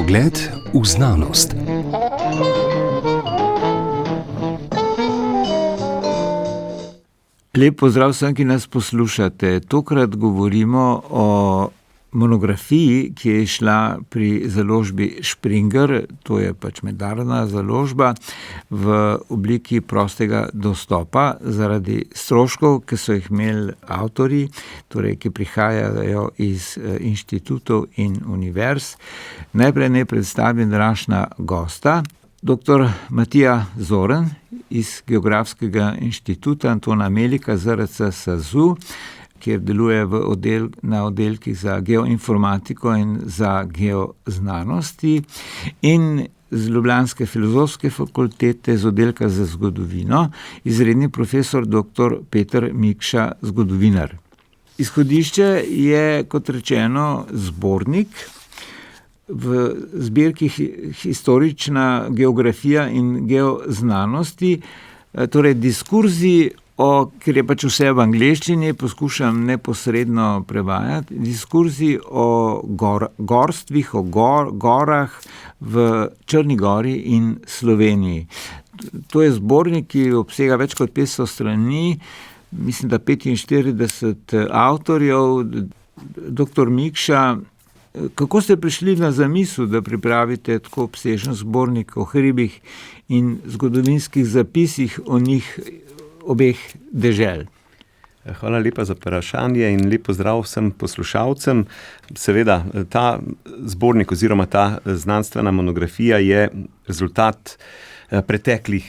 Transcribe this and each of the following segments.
Pogled v znanost. Lep pozdrav vsem, ki nas poslušate. Tokrat govorimo o monografiji, ki je šla pri založbi Springer, to je pač mednarodna založba, v obliki prostega dostopa zaradi stroškov, ki so jih imeli avtorji, torej ki prihajajo iz inštitutov in univerz. Najprej naj predstavim današnja gosta, dr. Matija Zorn iz Geografskega inštituta Antona Melika ZRC SAZU, kjer deluje na oddelkih za geoinformatiko in za geoznanosti, in z ljubljanske filozofske fakultete z oddelka za zgodovino, izredni profesor dr. Peter Mikša, zgodovinar. Izhodišče je, kot rečeno, zbornik v zbirki Historična geografija in geoznanosti, torej diskurzi ker je pač vse v angleščini, poskušam neposredno prevajati, diskurzi o gorstvih, o gorah v Črni gori in Sloveniji. To je zbornik, ki obsega več kot 500 strani, mislim, da 45 avtorjev. Dr. Mikša, kako ste prišli na zamisel, da pripravite tako obsežen zbornik o hribih in zgodovinskih zapisih o njih obeh dežel? Hvala lepa za vprašanje in lep pozdrav vsem poslušalcem. Seveda, ta zbornik oziroma ta znanstvena monografija je rezultat preteklih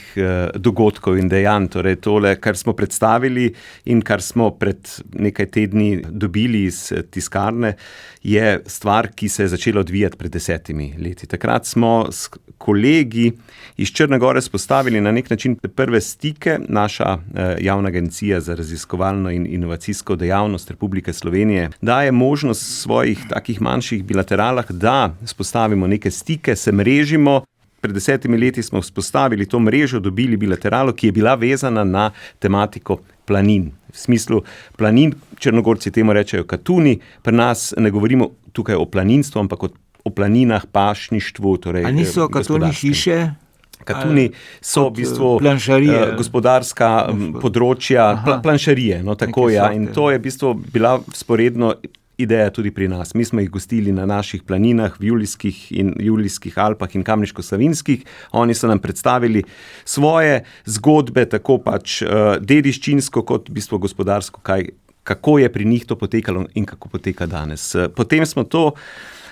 dogodkov in dejanj. Torej tole, kar smo predstavili in kar smo pred nekaj tedni dobili iz tiskarne, je stvar, ki se je začela odvijati pred 10 leti. Takrat smo s kolegi iz Črne gore spostavili na nek način prve stike. Naša javna agencija za raziskovalno in inovacijsko dejavnost Republike Slovenije daje možnost v svojih takih manjših bilateralah, da spostavimo neke stike, se mrežimo. Pred 10 leti smo vzpostavili to mrežo, dobili bilateralo, ki je bila vezana na tematiko planin. V smislu planin, Črnogorci temu rečejo katuni, pri nas ne govorimo tukaj o planinstvu, ampak o planinah, pašništvu. Torej, a niso katuni hiše? Katuni so v bistvu gospodarska področja, planšarije, no tako je. In to je v bistvu bila vzporedno ideja tudi pri nas. Mi smo jih gostili na naših planinah v Julijskih Alpah in Kamniško-Savinjskih. Oni so nam predstavili svoje zgodbe, tako pač dediščinsko kot v bistvu gospodarsko, kako je pri njih to potekalo in kako poteka danes. Potem smo to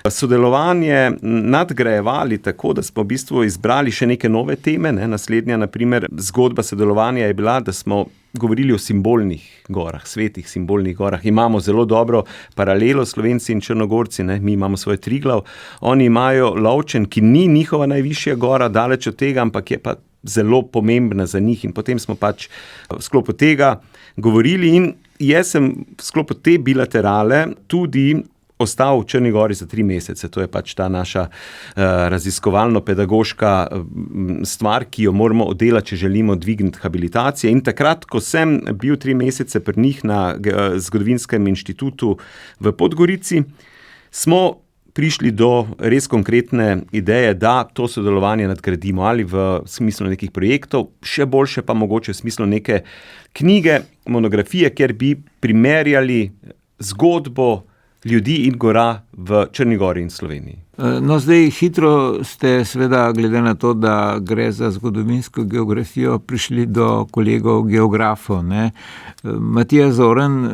sodelovanje nadgrajevali tako, da smo v bistvu izbrali še neke nove teme. Naslednja, na primer, zgodba sodelovanja je bila, da smo govorili o simbolnih gorah, svetih simbolnih gorah. Imamo zelo dobro paralelo, Slovenci in Črnogorci, mi imamo svoj Triglav, oni imajo Lovčen, ki ni njihova najvišja gora, daleč od tega, ampak je pa zelo pomembna za njih, in potem smo pač v sklopu tega govorili in jaz sem v sklopu te bilaterale tudi ostal v Črni gori za 3 mesece. To je pač ta naša raziskovalno-pedagoška stvar, ki jo moramo oddelati, če želimo dvigniti habilitacije. In takrat, ko sem bil 3 mesece pri njih na Zgodovinskem inštitutu v Podgorici, smo prišli do res konkretne ideje, da to sodelovanje nadgradimo ali v smislu nekih projektov, še boljše pa mogoče v smislu neke knjige, monografije, kjer bi primerjali zgodbo ljudi in gora v Črni gori in Sloveniji. No, zdaj hitro ste seveda, glede na to, da gre za zgodovinsko geografijo, prišli do kolegov geografov, ne. Matija Zorn,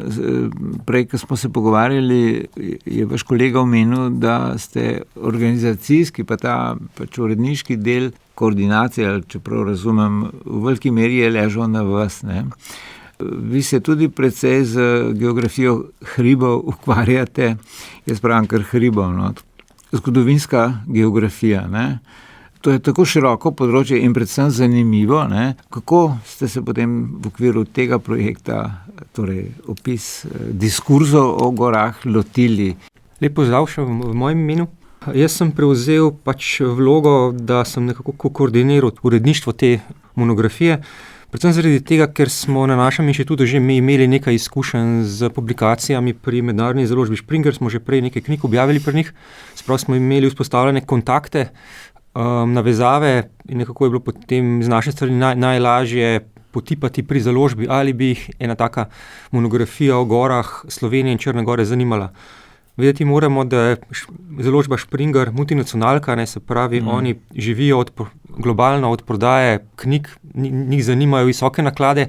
prej, ko smo se pogovarjali, je vaš kolega omenil, da ste organizacijski, pa ta pač uredniški del koordinacije, ali čeprav razumem, v veliki meri je ležal na vas, ne. Vi se tudi precej z geografijo hribov ukvarjate, jaz pravim kar hribov, no. Zgodovinska geografija, ne. To je tako široko področje in predvsem zanimivo, ne. Kako ste se potem v okviru tega projekta, torej opis diskurzov o gorah, lotili? Lep pozdrav še v mojem imenu. Jaz sem prevzel pač vlogo, da sem nekako koordiniral uredništvo te monografije. Predvsem zaradi tega, ker smo na našem inštitutu že imeli nekaj izkušenj z publikacijami pri mednarodni založbi Springer, smo že prej nekaj knjig objavili pri njih, sprav smo imeli vzpostavljene kontakte, navezave in nekako je bilo potem z naše strani najlažje potipati pri založbi, ali bi jih ena taka monografija o gorah Slovenije in Črne gore zanimala. Vedeti moramo, da je založba Springer multinacionalka, se pravi, oni živijo globalno od prodaje knjig, njih zanimajo visoke naklade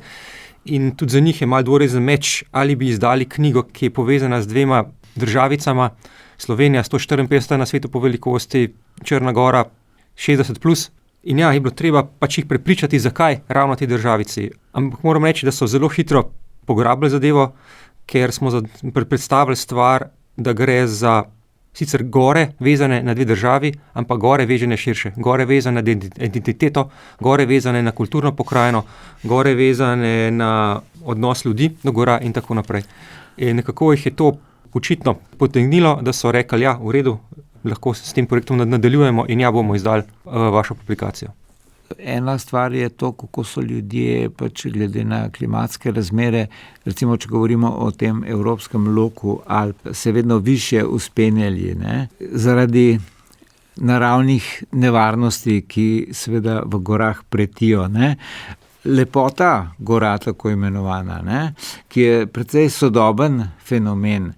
in tudi za njih je malo dvorezen meč, ali bi izdali knjigo, ki je povezana z dvema državicama, Slovenija 154 na svetu po velikosti, Črna gora 60+. In ja, je bilo treba pač jih prepričati, zakaj ravno ti državici. Ampak moram reči, da so zelo hitro pograbili zadevo, ker smo predstavili stvar, da gre za sicer gore vezane na dve državi, ampak gore vezane širše. Gore vezane na identiteto, gore vezane na kulturno pokrajino, gore vezane na odnos ljudi do gora in tako naprej. In nekako jih je to očitno potegnilo, da so rekli, ja, v redu, lahko s tem projektom nadaljujemo in ja, bomo izdali vašo publikacijo. Ena stvar je to, kako so ljudje pač glede na klimatske razmere, recimo, če govorimo o tem evropskem loku Alp, se vedno više uspenjali, zaradi naravnih nevarnosti, ki seveda v gorah pretijo, Lepota gora, tako imenovana, ki je precej sodoben fenomen,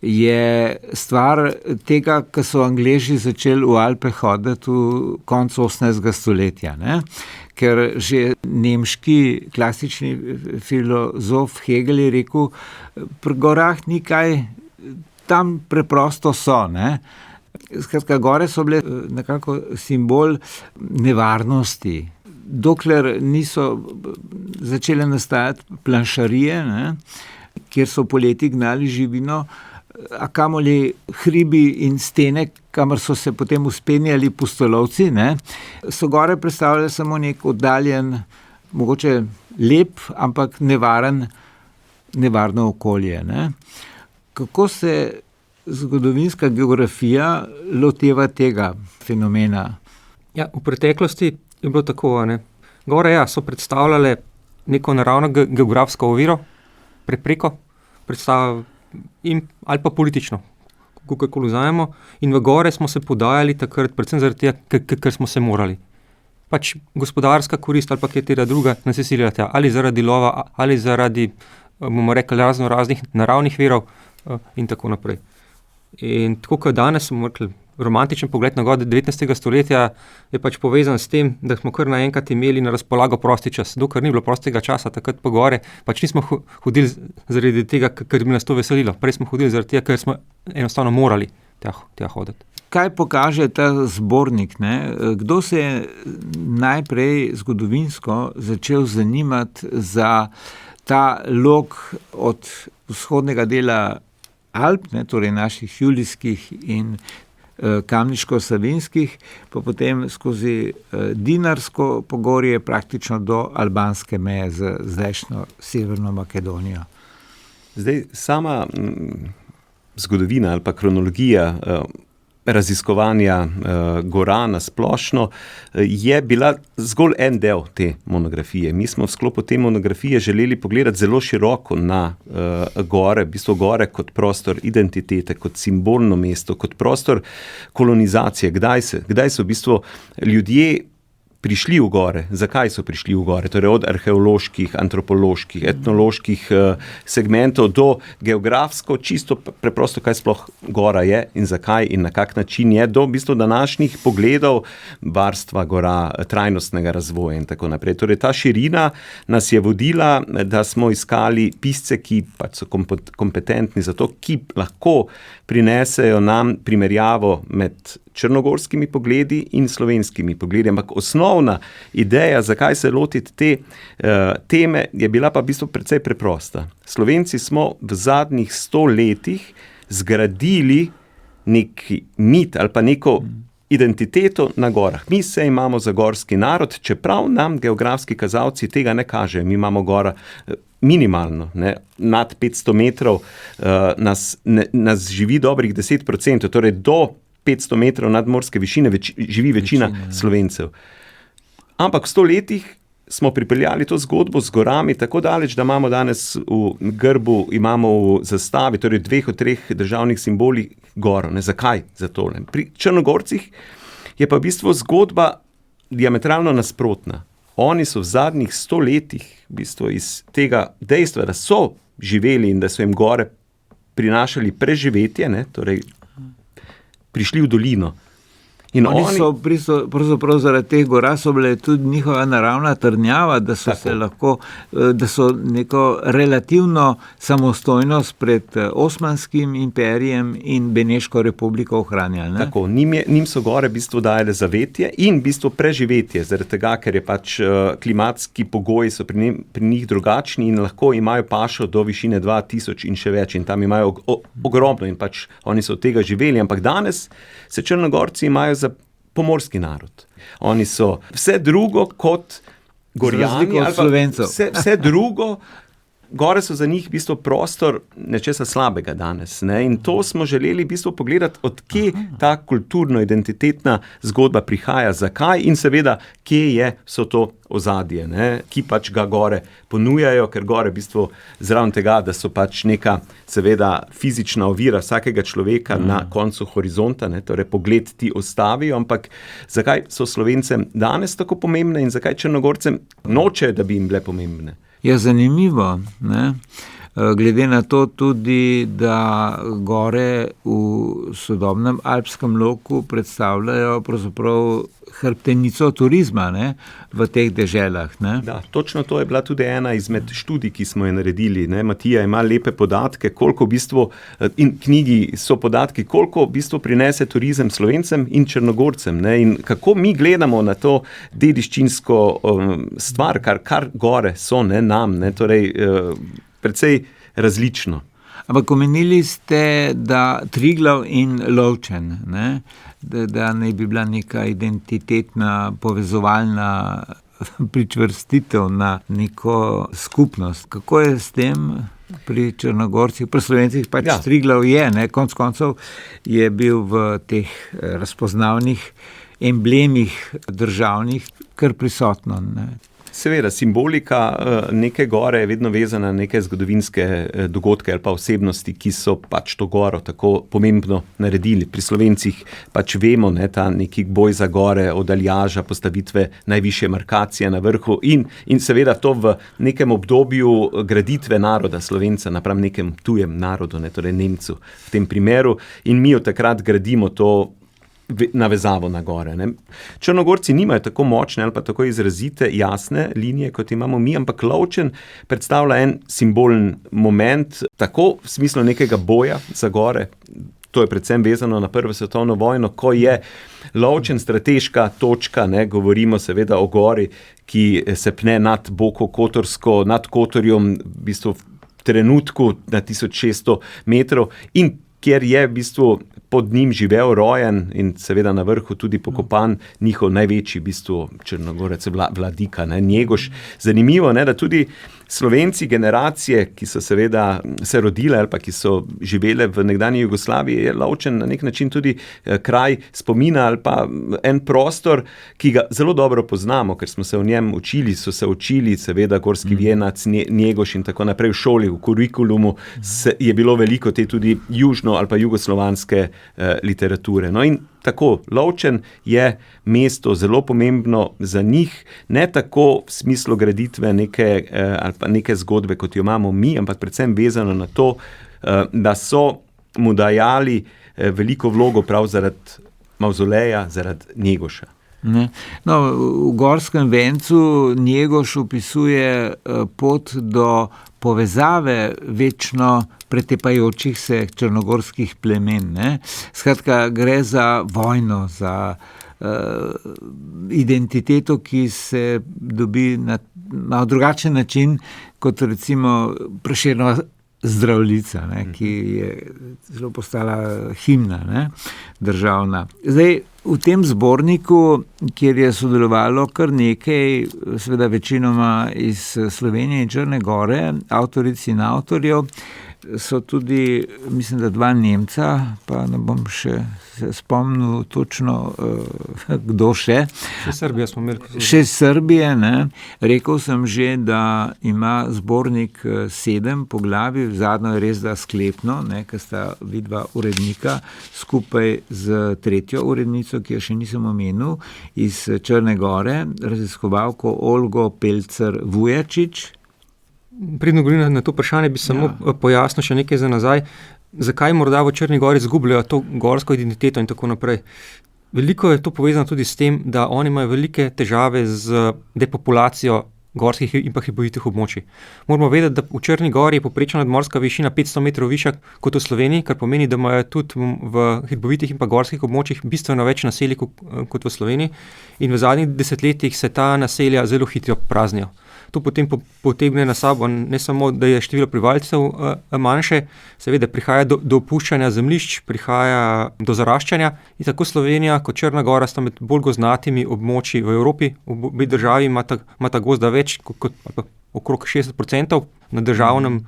je stvar tega, ko so Angleži začeli v Alpe hoditi v koncu 18. stoletja. Ker že nemški klasični filozof Hegel je rekel, pri gorah ni kaj, tam preprosto so. Skratka, gore so bile nekako simbol nevarnosti. Dokler niso začele nastajati planšarije, kjer so poleti gnali živino, a kamoli hribi in stene, kamor so se potem uspenjali pustolovci, so gore predstavljali samo nek oddaljen, mogoče lep, ampak nevarno okolje. Kako se zgodovinska geografija loteva tega fenomena? Ja, v preteklosti je bilo tako, Gore so predstavljale neko naravno geografsko oviro, prepreko, ali pa politično, kakorkoli vzajemo. In v gore smo se podajali takrat, predvsem zaradi tega, ker smo se morali. Pač gospodarska korist ali pa katera druga nas je silila tja, ali zaradi lova, ali zaradi, bomo rekli, raznih naravnih virov in tako naprej. In tako kot danes smo rekli, romantičen pogled na gore 19. stoletja je pač povezan s tem, da smo kar naenkrat imeli na razpolago prosti čas. Dokler ni bilo prostega časa, takrat po gore, pač nismo hodili zaradi tega, ker bi nas to veselilo. Prej smo hodili zaradi tega, ker smo enostavno morali tja hoditi. Kaj pokaže ta zbornik? Kdo se je najprej zgodovinsko začel zanimati za ta lok od vzhodnega dela Alp, torej naših julijskih in kamniško-savinskih, pa potem skozi Dinarsko pogorje praktično do albanske meje z zdajšnjo Severno Makedonijo. Zdaj, sama zgodovina ali pa kronologija raziskovanja gora na splošno je bila zgolj en del te monografije. Mi smo v sklopu te monografije želeli pogledati zelo široko na gore, v bistvu gore kot prostor identitete, kot simbolno mesto, kot prostor kolonizacije. Kdaj so v bistvu ljudje prišli v gore, zakaj so prišli v gore, torej od arheoloških, antropoloških, etnoloških segmentov do geografsko, čisto preprosto, kaj sploh gora je in zakaj in na kak način je, do v bistvu današnjih pogledov varstva gora, trajnostnega razvoja in tako naprej. Torej ta širina nas je vodila, da smo iskali pisce, ki pač so kompetentni za to, ki lahko prinesejo nam primerjavo med črnogorskimi pogledi in slovenskimi pogledi. Ampak osnovna ideja, zakaj se lotiti te teme, je bila pa v bistvu precej preprosta. Slovenci smo v zadnjih 100 letih zgradili neki mit ali pa neko identiteto na gorah. Mi se imamo za gorski narod, čeprav nam geografski kazalci tega ne kažejo. Mi imamo gora minimalno, nad 500 metrov nas živi dobrih 10%, torej do 500 metrov nadmorske višine živi večina Slovencev. Ampak v 100 letih smo pripeljali to zgodbo z gorami tako daleč, da imamo danes v grbu, imamo v zastavi, torej 2 od 3 državnih simbolih goro. Ne, zakaj? Zato, ne. Pri Črnogorcih je pa v bistvu zgodba diametralno nasprotna. Oni so v zadnjih 100 letih v bistvu iz tega dejstva, da so živeli in da so jim gore prinašali preživetje, ne, torej prišli v dolino. In oni so pravzaprav zaradi teh gora so bile tudi njihova naravna trdnjava, da so se lahko, da so neko relativno samostojnost pred Osmanskim imperijem in Beneško republiko ohranjali. Ne? Tako, njim so gore v bistvu dajale zavetje in v bistvu preživetje, zaradi tega, ker je pač klimatski pogoji so pri njih drugačni in lahko imajo pašo do višine 2000 in še več in tam imajo ogromno in pač oni so od tega živeli, ampak danes se Črnogorci imajo za pomorski narod. Oni so vse drugo kot Gorjani ali pa vse drugo. Gore so za njih v bistvu prostor nečesa slabega danes. Ne? In to smo želeli v bistvu pogledati, odkje ta kulturno-identitetna zgodba prihaja, zakaj in seveda, kje je so to ozadje, ne? Ki pač ga gore ponujajo, ker gore v bistvu zraven tega, da so pač neka seveda fizična ovira vsakega človeka na koncu horizonta, ne? Torej pogled ti ostavijo, ampak zakaj so Slovencem danes tako pomembne in zakaj Črnogorcem nočejo, da bi jim bile pomembne? Je zanimivo, ne? Glede na to tudi, da gore v sodobnem alpskem loku predstavljajo pravzaprav hrbtenico turizma, ne? V teh deželah. Ne? Da, točno to je bila tudi ena izmed študij, ki smo jo naredili. Ne? Matija ima lepe podatke, koliko v bistvu, in knjigi so podatki, koliko v bistvu prinese turizem Slovencem in Črnogorcem. Ne? In kako mi gledamo na to dediščinsko stvar, kar gore so, ne, nam, ne? Torej, precej različno. Ampak omenili ste, da Triglav in Lovčen, ne? Da ne bi bila neka identitetna, povezovalna pričvrstitev na neko skupnost. Kako je s tem pri Črnogorcih, pri Slovencih? Pač ja. Triglav je, ne? Konec koncev je bil v teh razpoznavnih emblemih državnih kar prisotno, ne? Seveda, simbolika neke gore je vedno vezana na neke zgodovinske dogodke ali pa osebnosti, ki so pač to goro tako pomembno naredili. Pri Slovencih pač vemo, ne, ta neki boj za gore, od Aljaža, postavitve najvišje markacije na vrhu in seveda to v nekem obdobju graditve naroda Slovenca napram nekem tujem narodu, ne, torej Nemcu v tem primeru, in mi od takrat gradimo to navezavo na gore. Ne. Črnogorci nimajo tako močne ali pa tako izrazite, jasne linije, kot imamo mi, ampak Lovčen predstavlja en simbolen moment, tako v smislu nekega boja za gore. To je predvsem vezano na Prvo svetovno vojno, ko je Lovčen strateška točka, ne, govorimo seveda o gori, ki se pne nad Boko Kotorsko, nad Kotorjom, v bistvu v trenutku na 1600 metrov in kjer je v bistvu pod njim živel, rojen in seveda na vrhu tudi pokopan njihov največji v bistvu Črnogorec, vladika, ne, Njegoš. Zanimivo, ne, da tudi Slovenci, generacije, ki so seveda se rodile ali pa ki so živele v nekdanji Jugoslaviji, je Lovčen na nek način tudi kraj spomina ali pa en prostor, ki ga zelo dobro poznamo, ker smo se v njem učili, so se učili seveda Gorski Vjenac, Njegoš in tako naprej v šoli, v kurikulumu je bilo veliko te tudi južno ali pa jugoslovanske literature. No in tako, Lovčen je mesto zelo pomembno za njih, ne tako v smislu graditve neke ali pa neke zgodbe, kot jo imamo mi, ampak predvsem vezano na to, da so mu dajali veliko vlogo prav zaradi mavzoleja, zaradi Njegoša. Ne. No, v Gorskem vencu Njegoš opisuje pot do povezave večno pretepajočih se črnogorskih plemen. Ne. Skratka, gre za vojno, za identiteto, ki se dobi na drugačen način, kot recimo Prešernova Zdravljica, ne, ki je zelo postala himna, ne, državna. Zdaj, v tem zborniku, kjer je sodelovalo kar nekaj, seveda večinoma iz Slovenije in Črne gore, avtoric in avtorjev, so tudi, mislim, da 2 Nemca, pa ne bom še se spomnil točno, kdo še. Še Srbija smo imeli. Še Srbije, ne. Rekel sem že, da ima zbornik 7 poglavij, zadnjo je res da sklepno, ne, ker sta vidva urednika skupaj z 3. urednico, ki jo še nisem omenil, iz Črne Gore, raziskovalko Olgo Pelcer-Vujačič. Predno govorim na to vprašanje, bi samo pojasnil še nekaj za nazaj. Zakaj morda v Črni Gori izgubljajo to gorsko identiteto in tako naprej? Veliko je to povezano tudi s tem, da oni imajo velike težave z depopulacijo gorskih in pa hribovitih območij. Moramo vedeti, da v Črni Gori je povprečna nadmorska višina 500 metrov višja kot v Sloveniji, kar pomeni, da imajo tudi v hribovitih in pa gorskih območjih bistveno več naselij kot v Sloveniji in v zadnjih desetletjih se ta naselja zelo hitro praznijo. To potem potegne na sabo ne samo, da je število prebivalcev manjše, seveda prihaja do opuščanja zemljišč, prihaja do zaraščanja in tako Slovenija kot Črna Gora sta med bolj gozdnatimi območji v Evropi. Obe državi imata gozda več kot okrog 60% na državnem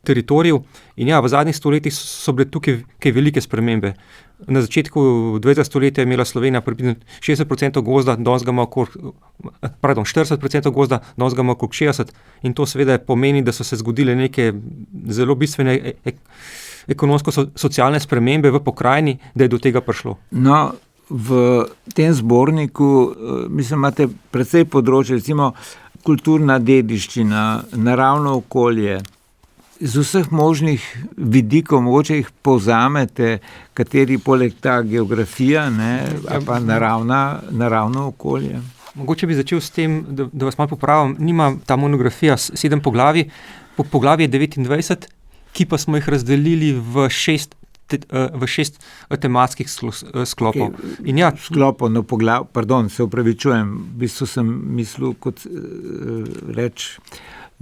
teritoriju. In v zadnjih stoletjih so bile tukaj kaj velike spremembe. Na začetku 20. stoletja je imela Slovenija približno 60% gozda, danes ga ima okrog 40% gozda, danes ga ima okrog 60%. In to seveda pomeni, da so se zgodile neke zelo bistvene ekonomsko-socialne spremembe v pokrajini, da je do tega prišlo. No, v tem zborniku, mislim, imate precej področje, recimo kulturna dediščina, naravno okolje, z vseh možnih vidikov, mogoče jih povzamete, kateri poleg ta geografija, ne, ali pa naravno okolje. Mogoče bi začel s tem, da vas malo popravim, nima ta monografija 7 poglavij, poglavje 29, ki pa smo jih razdelili v 6 tematskih sklopov. Sklopov, no se opravičujem, v bistvu sem mislil kot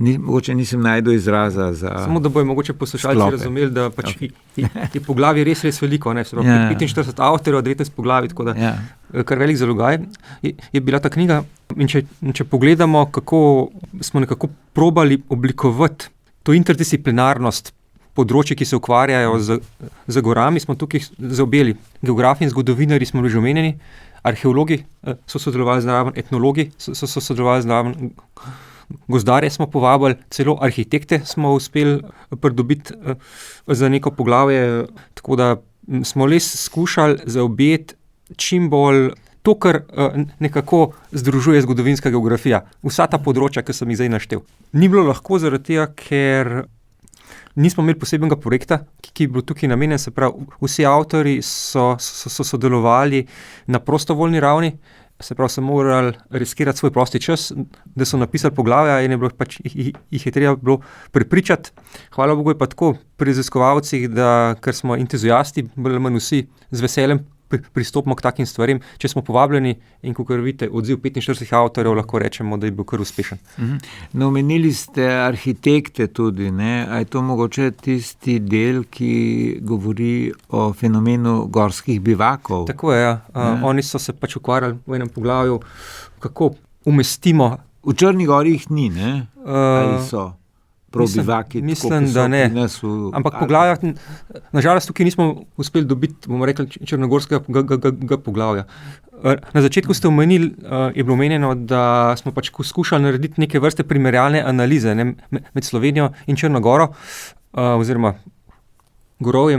mogoče nisem najdel izraza za samo da bojo mogoče poslušalci razumeli, da pač je poglavij res veliko, ne, 45 avtorjev, 19 poglavij, tako da kar velik zalogaj je bila ta knjiga. In če pogledamo, kako smo nekako probali oblikovati to interdisciplinarnost področje, ki se ukvarjajo z gorami, smo tukaj zaobjeli. Geografi in zgodovinarji smo bili že omenjeni, arheologi so sodelovali zraven, etnologi so sodelovali zraven, gozdarje smo povabili, celo arhitekte smo uspeli pridobiti za neko poglavje, tako da smo res skušali zaobjeti čim bolj to, kar nekako združuje zgodovinska geografija. Vsa ta področja, ki sem jih zdaj naštel. Ni bilo lahko zaradi tega, ker nismo imeli posebnega projekta, ki je bil tukaj namenjen, se pravi, vsi avtorji so sodelovali na prostovoljni ravni, se pravi, so morali riskirati svoj prosti čas, da so napisali poglavja in jih je treba bilo prepričati. Hvala Bogu je pa tako pri raziskovalcih, da ker smo entuziasti, bolj ali manj vsi z veseljem pristopimo k takim stvarem. Če smo povabljeni in kakor vidite, odziv 45 avtorjev, lahko rečemo, da je bil kar uspešen. No, omenili ste arhitekte tudi, ne? A je to mogoče tisti del, ki govori o fenomenu gorskih bivakov? Tako je, oni so se pač ukvarjali v enem poglavju, kako umestimo. V Črni Gori jih ni, ne? Ali so? Mislim, da ne. Ampak poglavja, nažalost tukaj nismo uspeli dobiti, bomo rekli, črnogorskega poglavja. Na začetku ste omenili, je bilo omenjeno, da smo pač skušali narediti neke vrste primerjalne analize, ne, med Slovenijo in Črno Goro, oziroma gorovji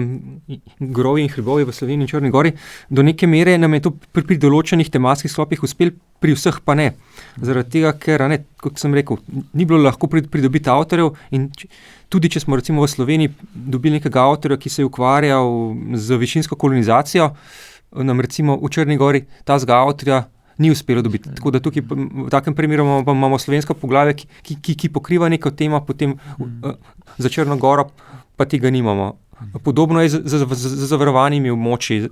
in hribovji v Sloveniji in Črni Gori. Do neke mere nam je to pri določenih tematskih sklopih uspel, pri vseh pa ne. Zaradi tega, ker, kot sem rekel, ni bilo lahko pridobiti avtorjev in tudi če smo recimo v Sloveniji dobili nekega avtorja, ki se je ukvarjal z višinsko kolonizacijo, nam recimo v Črni Gori tazga avtorja ni uspelo dobiti. Tako da tukaj v takem primeru imamo slovensko poglavje, ki pokriva neko temo, potem za Črno Goro pa tega nimamo. Podobno je z zavarovanimi območji.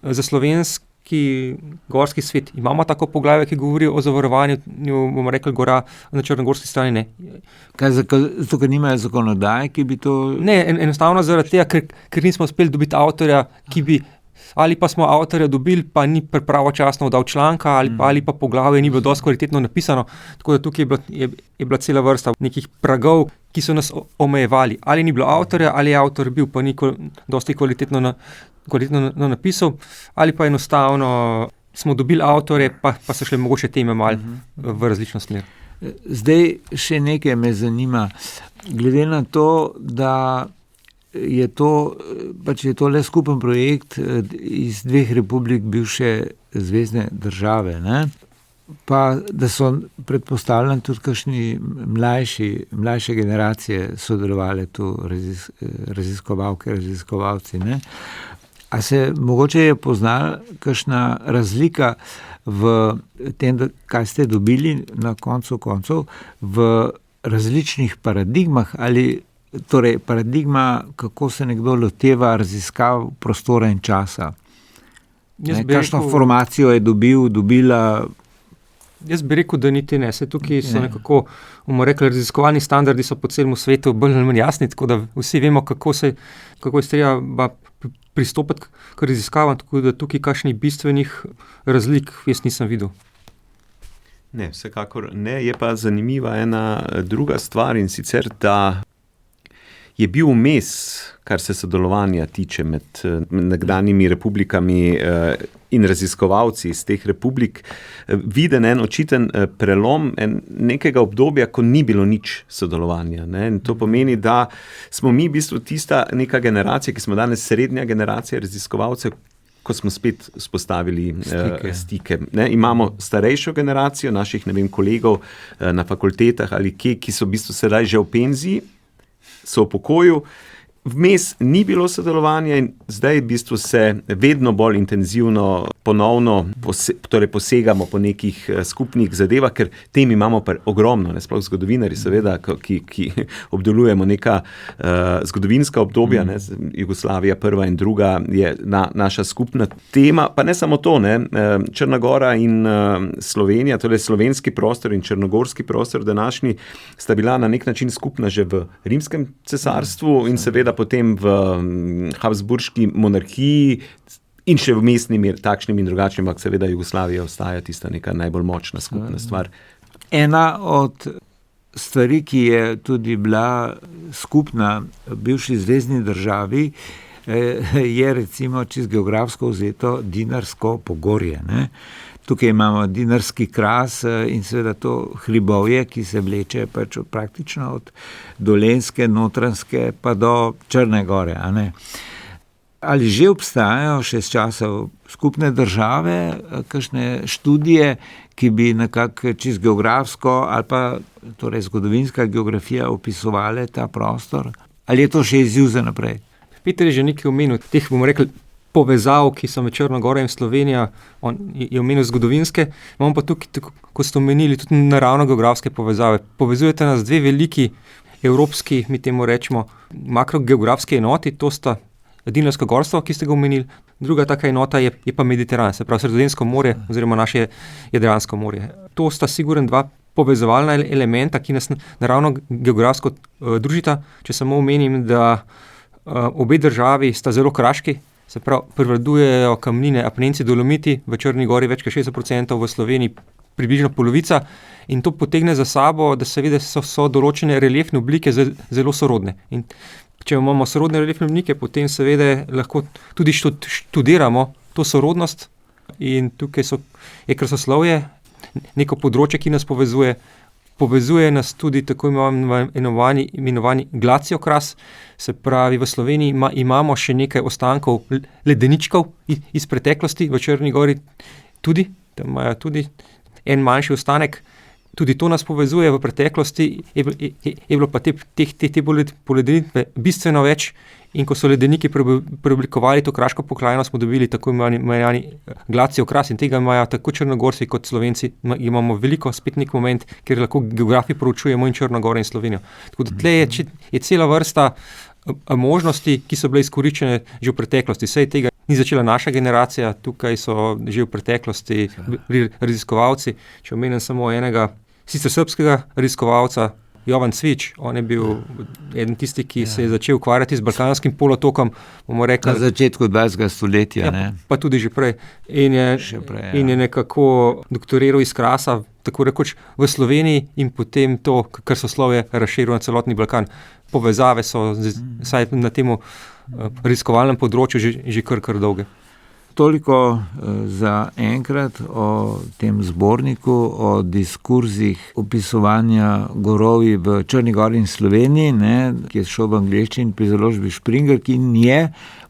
Za slovenski gorski svet imamo tako poglavje, ki govori o zavarovanju, bomo rekli, gora na črnogorski strani, ne. Zato, ker nimajo zakonodaje, ki bi to... Ne, enostavno zaradi tega, ker nismo uspeli dobiti avtorja, ki bi, ali pa smo avtorja dobili, pa ni pravočasno oddal članka, ali pa poglavje ni bilo dosti kvalitetno napisano, tako da tukaj je bila cela vrsta nekih pragov, ki so nas omejevali. Ali ni bilo avtorja, ali je avtor bil pa ni dosti kvalitetno napisal, ali pa enostavno smo dobili avtorje, pa so šle mogoče teme malo v različno smer. Zdaj še nekaj me zanima. Glede na to, da je to le skupen projekt iz 2 republik bivše zvezne države, ne? Pa da so predpostavljeni tudi kakšni mlajše generacije sodelovali tu, raziskovalke, raziskovalci, ne? A se mogoče je poznala kakšna razlika v tem, kaj ste dobili na koncu koncev, v različnih paradigmah, ali torej paradigma, kako se nekdo loteva raziskav prostora in časa? Kakšno informacijo je dobila? Jaz bi rekel, da niti ne. Tukaj so nekako, bomo rekli, raziskovalni standardi so po celem svetu bolj ali manj jasni, tako da vsi vemo, kako je treba pristopiti k raziskavam, tako da tukaj kakšnih bistvenih razlik jaz nisem videl. Ne, vsekakor ne. Je pa zanimiva ena druga stvar, in sicer, da je bil vmes, kar se sodelovanja tiče med nekdanjimi republikami in raziskovalci iz teh republik, viden en očiten prelom nekega obdobja, ko ni bilo nič sodelovanja. Ne? In to pomeni, da smo mi v bistvu tista neka generacija, ki smo danes srednja generacija raziskovalcev, ko smo spet spostavili stike. Ne? Imamo starejšo generacijo naših, kolegov na fakultetah ali ki so v bistvu sedaj že v penziji, so v pokoju. Vmes ni bilo sodelovanja in zdaj v bistvu se vedno bolj intenzivno ponovno posegamo po nekih skupnih zadevah, ker tem imamo ogromno, ne, sploh zgodovinari seveda, ki obdelujemo neka zgodovinska obdobja, ne, Jugoslavija prva in druga je naša skupna tema, pa ne samo to, ne, Črna Gora in Slovenija, torej slovenski prostor in črnogorski prostor današnji sta bila na nek način skupna že v Rimskem cesarstvu in seveda potem v Habsburški monarhiji in še v mestnimi takšnimi in drugačnimi, ampak seveda Jugoslavija ostaja tista neka najbolj močna skupna stvar. Ena od stvari, ki je tudi bila skupna bivši zvezni državi, je recimo čisto geografsko vzeto Dinarsko pogorje, ne? Tukaj imamo Dinarski kras in seveda to hribovje, ki se vleče pač praktično od Dolenjske, Notranjske pa do Črne Gore, a ne? Ali že obstajajo še z časov skupne države kakšne študije, ki bi nekako čisto geografsko ali pa torej zgodovinska geografija opisovale ta prostor? Ali je to še izziv za naprej? Peter je že nekaj omenil, teh bomo rekli povezav, ki so med Črno Goro in Slovenija, on je omenil zgodovinske, imamo pa tukaj, ko ste omenili, tudi naravno-geografske povezave. Povezujete nas 2 veliki evropski, mi temu rečemo, makrogeografske enoti, to sta Dinarsko gorstvo, ki ste ga omenili, druga taka enota je pa Mediteran, se pravi Sredozemsko morje oziroma naše Jadransko morje. To sta sigurno 2 povezovalna elementa, ki nas naravno-geografsko družita. Če samo omenim, da obe državi sta zelo kraški, se pravi, prevladujejo kamnine, apnenci, dolomiti, v Črni Gori več kot 60%, v Sloveniji približno polovica, in to potegne za sabo, da seveda so določene reliefne oblike zelo sorodne. In če imamo sorodne reliefne oblike, potem seveda lahko tudi študiramo to sorodnost, in tukaj je krasoslovje neko področje, ki nas povezuje nas tudi tako imenovani glaciokras, se pravi, v Sloveniji imamo še nekaj ostankov ledeničkov iz preteklosti, v Črni Gori tudi, tam imajo tudi en manjši ostanek, tudi to nas povezuje v preteklosti, je bilo pa te poledenitve bistveno več, in ko so ledeniki preoblikovali to kraško pokrajino, smo dobili tako imenovani glaciokras, in tega imajo tako Črnogorci kot Slovenci. Imamo veliko spet nek moment, kjer lahko geografi proučujemo in Črno Goro in Slovenijo. Tako da tle je cela vrsta možnosti, ki so bile izkoriščene že v preteklosti. Saj tega ni začela naša generacija, tukaj so že v preteklosti raziskovalci. Če omenim samo enega sicer srbskega raziskovalca, Jovan Cvič, on je bil eden tisti, ki se je začel ukvarjati z Balkanskim polotokom, bomo rekli. Na začetku 20. stoletja, ne? Pa tudi že prej. In je nekako doktoriral iz Krasa, tako rekoč v Sloveniji in potem to, kar soslovje razširil na celotni Balkan. Povezave so vsaj na tem raziskovalnem področju že kar dolge. Toliko za enkrat o tem zborniku, o diskurzih opisovanja gorovij v Črni Gori in Sloveniji, ki je šel v angleščini pri založbi Springer, ki je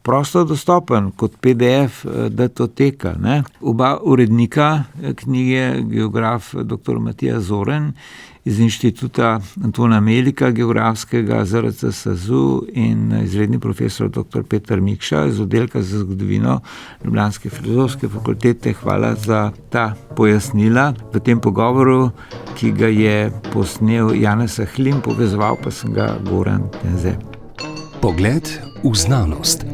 prosto dostopen kot PDF datoteka. Oba urednika knjige, geograf dr. Matija Zoren iz Inštituta Antona Melika, geografskega ZRC SAZU in izredni profesor dr. Peter Mikša iz oddelka za zgodovino Ljubljanske filozofske fakultete. Hvala za ta pojasnila v tem pogovoru, ki ga je posnel Janez Ahlin, povezoval pa sem ga Goran Tenze. Pogled v znanost.